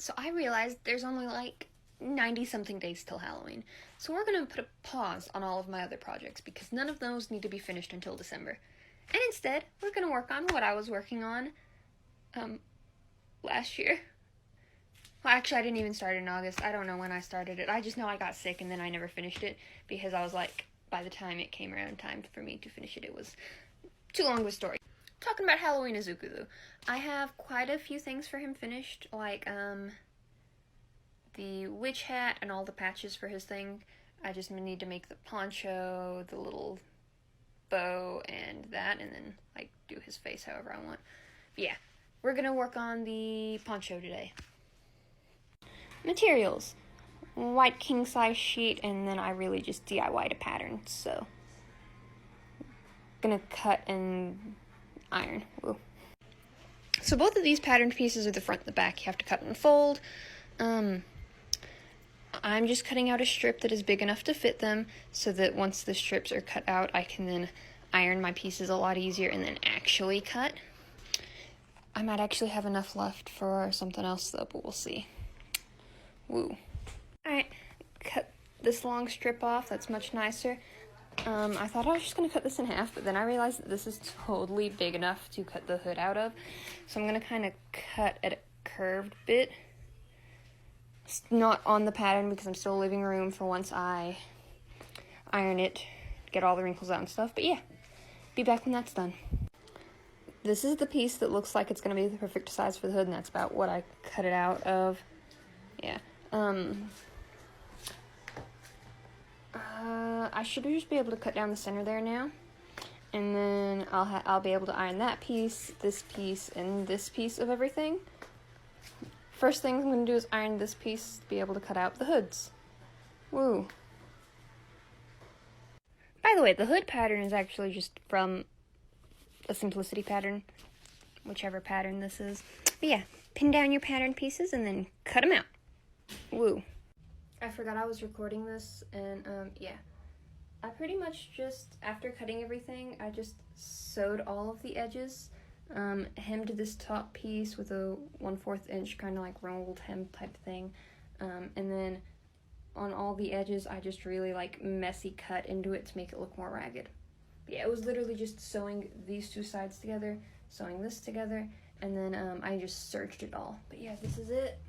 So I realized there's only like 90 something days till Halloween. So we're gonna put a pause on all of my other projects because none of those need to be finished until December. And instead, we're gonna work on what I was working on last year. Well, actually, I didn't even start in August. I don't know when I started it. I just know I got sick and then I never finished it because I was like, by the time it came around time for me to finish it, it was too long of a story. Talking about Halloween Izuku, though, I have quite a few things for him finished, like the witch hat and all the patches for his thing. I just need to make the poncho, the little bow, and that, and then like do his face however I want. But yeah, we're gonna work on the poncho today. Materials: white king size sheet, and then I really just DIY'd a pattern, so gonna cut and iron. Woo. So both of these patterned pieces are the front and the back. You have to cut and fold. I'm just cutting out a strip that is big enough to fit them so that once the strips are cut out, I can then iron my pieces a lot easier and then actually cut. I might actually have enough left for something else though, but we'll see. Woo. Alright, cut this long strip off. That's much nicer. I thought I was just going to cut this in half, but then I realized that this is totally big enough to cut the hood out of. So I'm going to kind of cut at a curved bit. It's not on the pattern because I'm still leaving room for once I iron it, get all the wrinkles out and stuff. But yeah, be back when that's done. This is the piece that looks like it's going to be the perfect size for the hood, and that's about what I cut it out of. Yeah. I should just be able to cut down the center there now, and then I'll be able to iron that piece, this piece, and this piece of everything. First thing I'm going to do is iron this piece to be able to cut out the hoods. Woo. By the way, the hood pattern is actually just from a simplicity pattern, whichever pattern this is. But yeah, pin down your pattern pieces and then cut them out. Woo. I forgot I was recording this, and yeah. I pretty much just, after cutting everything, I just sewed all of the edges, hemmed this top piece with a 1/4 inch kind of like rolled hem type thing, and then on all the edges I just really like messy cut into it to make it look more ragged. But yeah, it was literally just sewing these two sides together, sewing this together, and then I just serged it all. But yeah, this is it.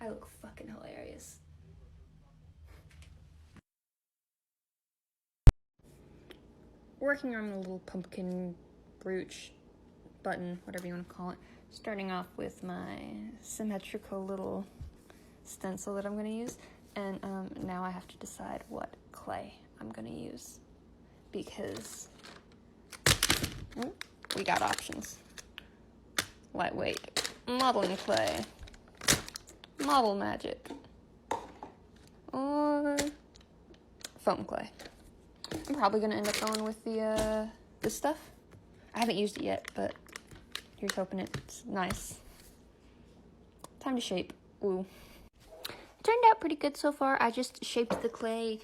I look fucking hilarious. Working on the little pumpkin brooch button, whatever you want to call it. Starting off with my symmetrical little stencil that I'm going to use. And now I have to decide what clay I'm going to use. Because we got options. Lightweight, modeling clay, model magic, or foam clay. I'm probably going to end up going with the this stuff. I haven't used it yet, but here's hoping it's nice. Time to shape. Woo. Turned out pretty good so far. I just shaped the clay,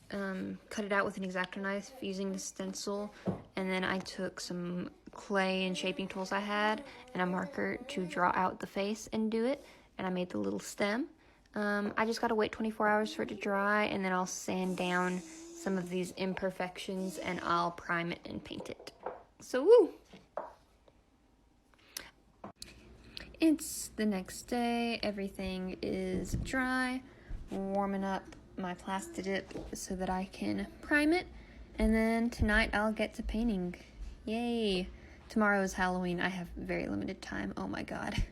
cut it out with an X-Acto knife using the stencil, and then I took some clay and shaping tools I had and a marker to draw out the face and do it, and I made the little stem. I just gotta wait 24 hours for it to dry, and then I'll sand down some of these imperfections and I'll prime it and paint it. So woo! It's the next day, everything is dry, warming up my plasti dip so that I can prime it, and then tonight I'll get to painting. Yay! Tomorrow is Halloween, I have very limited time, oh my god.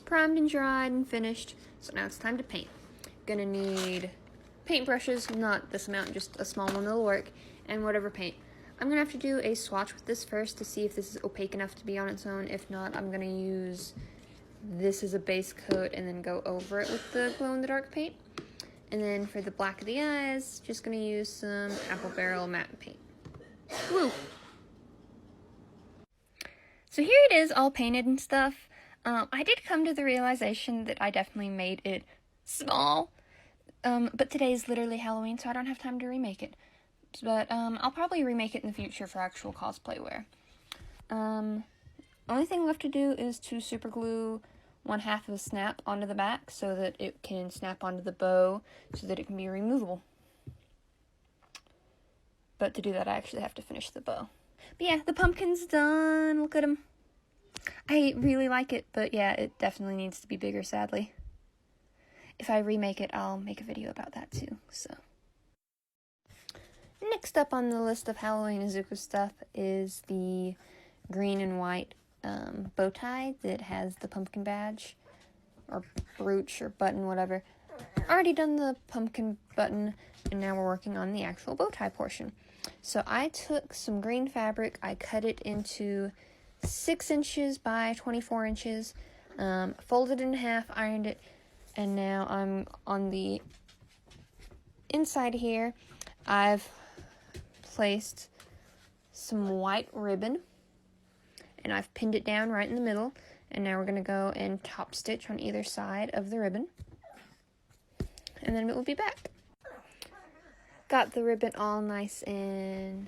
Primed and dried and finished, so now it's time to paint. Gonna need paintbrushes, not this amount, just a small one that'll work, and whatever paint. I'm gonna have to do a swatch with this first to see if this is opaque enough to be on its own. If not, I'm gonna use this as a base coat and then go over it with the glow-in-the-dark paint. And then for the black of the eyes, just gonna use some Apple Barrel matte paint. Woo! So here it is, all painted and stuff. I did come to the realization that I definitely made it small. But today is literally Halloween, so I don't have time to remake it. But, I'll probably remake it in the future for actual cosplay wear. Only thing left to do is to super glue 1/2 of a snap onto the back so that it can snap onto the bow so that it can be removable. But to do that, I actually have to finish the bow. But yeah, the pumpkin's done. Look at him. I really like it, but yeah, it definitely needs to be bigger, sadly. If I remake it, I'll make a video about that too, so. Next up on the list of Halloween Izuku stuff is the green and white bow tie that has the pumpkin badge, or brooch, or button, whatever. Already done the pumpkin button, and now we're working on the actual bow tie portion. So I took some green fabric, I cut it into 6 inches by 24 inches, folded it in half, ironed it, and now I'm on the inside here. I've placed some white ribbon, and I've pinned it down right in the middle, and now we're going to go and top stitch on either side of the ribbon, and then it will be back. Got the ribbon all nice and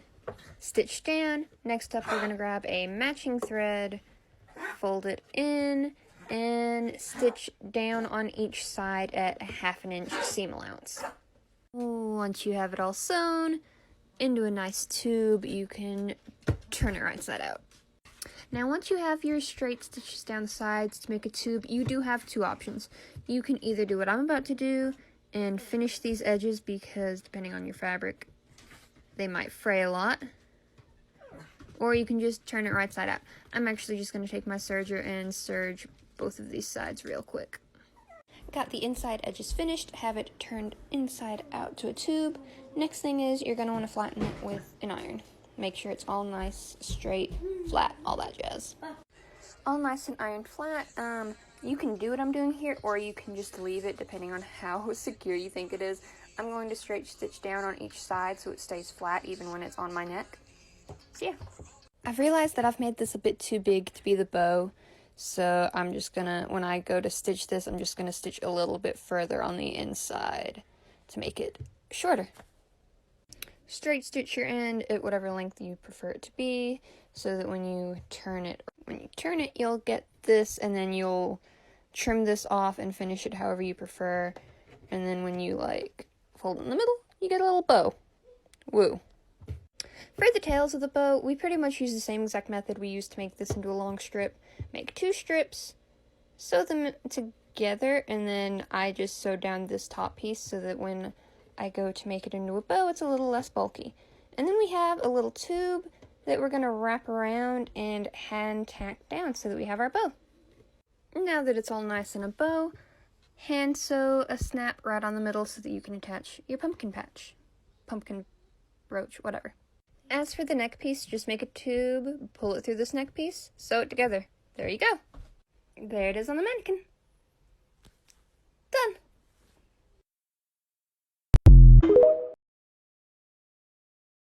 stitched down. Next up, we're going to grab a matching thread, fold it in, and stitch down on each side at a 1/2 inch seam allowance. Once you have it all sewn into a nice tube, you can turn it right side out. Now, once you have your straight stitches down the sides to make a tube, you do have 2 options. You can either do what I'm about to do and finish these edges, because depending on your fabric, they might fray a lot, or you can just turn it right side out. I'm actually just going to take my serger and serge both of these sides real quick. Got the inside edges finished, have it turned inside out to a tube. Next thing is you're going to want to flatten it with an iron. Make sure it's all nice, straight, flat, all that jazz. All nice and ironed flat. You can do what I'm doing here, or you can just leave it depending on how secure you think it is. I'm going to straight stitch down on each side so it stays flat even when it's on my neck. So yeah. I've realized that I've made this a bit too big to be the bow, so I'm just gonna, when I go to stitch this, I'm just gonna stitch a little bit further on the inside to make it shorter. Straight stitch your end at whatever length you prefer it to be, so that when you turn it, you'll get this, and then you'll trim this off and finish it however you prefer. And then when you like fold it in the middle, you get a little bow. Woo. For the tails of the bow, we pretty much use the same exact method we used to make this into a long strip. Make 2 strips, sew them together, and then I just sew down this top piece so that when I go to make it into a bow, it's a little less bulky. And then we have a little tube that we're going to wrap around and hand tack down so that we have our bow. Now that it's all nice in a bow, hand sew a snap right on the middle so that you can attach your pumpkin patch, pumpkin brooch, whatever. As for the neck piece, just make a tube, pull it through this neck piece, sew it together. There you go. There it is on the mannequin.